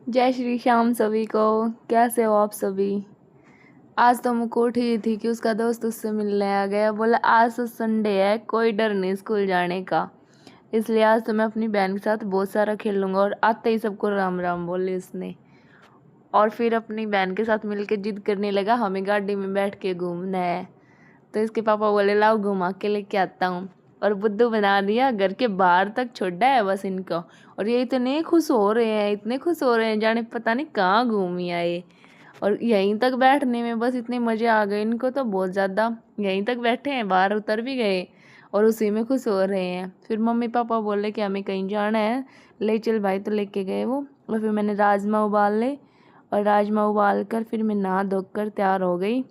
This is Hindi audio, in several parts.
जय श्री श्याम सभी को। कैसे हो आप सभी। आज तो मुझको उठ ही थी कि उसका दोस्त उससे मिलने आ गया। बोला आज तो संडे है, कोई डर नहीं स्कूल जाने का, इसलिए आज तो मैं अपनी बहन के साथ बहुत सारा खेलूंगा। और आते ही सबको राम राम बोले उसने। और फिर अपनी बहन के साथ मिलके जिद करने लगा हमें गाड़ी में बैठ के घूमना है। तो इसके पापा बोले लाओ घुमा के लेके आता हूँ। और बुद्धू बना दिया, घर के बाहर तक छोड़ा है बस इनको। और ये इतने खुश हो रहे हैं, इतने खुश हो रहे हैं, जाने पता नहीं कहाँ घूम ही आए। और यहीं तक बैठने में बस इतने मज़े आ गए इनको तो बहुत ज़्यादा। यहीं तक बैठे हैं, बाहर उतर भी गए और उसी में खुश हो रहे हैं। फिर मम्मी पापा बोले कि हमें कहीं जाना है, ले चल भाई। तो लेके गए वो। और फिर मैंने राजमा उबाल ले, और राजमा उबाल कर फिर मैं नहा धोकर तैयार हो गई।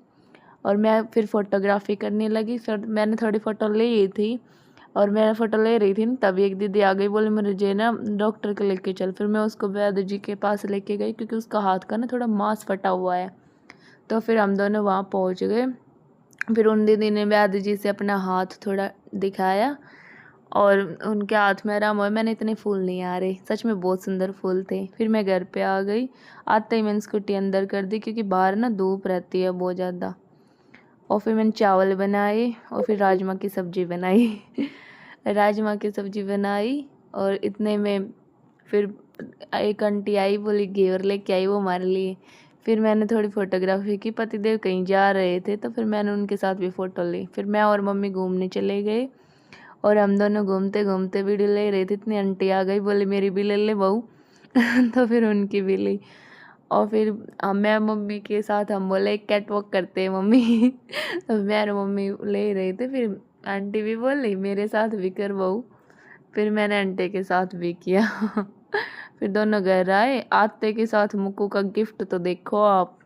और मैं फिर फ़ोटोग्राफ़ी करने लगी। फिर मैंने थोड़ी फ़ोटो ली थी, और मैं फ़ोटो ले रही थी तभी एक दीदी आ गई, बोली मुझे ना डॉक्टर के लेके चल। फिर मैं उसको वैद्य जी के पास लेके गई, क्योंकि उसका हाथ का ना थोड़ा मांस फटा हुआ है। तो फिर हम दोनों वहाँ पहुँच गए। फिर उन दीदी ने वैद्य जी से अपना हाथ थोड़ा दिखाया, और उनके हाथ में आराम हुआ। मैंने इतने फूल नहीं आ रहे, सच में बहुत सुंदर फूल थे। फिर मैं घर पे आ गई। आते ही मैंने स्कूटी अंदर कर दी, क्योंकि बाहर ना धूप रहती है बहुत ज़्यादा। और फिर मैंने चावल बनाए, और फिर राजमा की सब्ज़ी बनाई। राजमा की सब्ज़ी बनाई, और इतने में फिर एक आंटी आई, बोली घेवर लेके आई वो हमारे लिए। फिर मैंने थोड़ी फ़ोटोग्राफी की। पतिदेव कहीं जा रहे थे तो फिर मैंने उनके साथ भी फ़ोटो ली। फिर मैं और मम्मी घूमने चले गए, और हम दोनों घूमते घूमते वीडियो ले रहे थे। इतनी आंटी आ गई, बोली मेरी भी ले ले बहू। तो फिर उनकी भी ली। और फिर मैं मम्मी के साथ हम बोले कैट वॉक करते हैं मम्मी। तो मैं और मम्मी ले रहे थे। फिर आंटी भी बोली मेरे साथ भी कर बहू। फिर मैंने आंटी के साथ भी किया। फिर दोनों घर आए। आते के साथ मुक्कू का गिफ्ट तो देखो आप।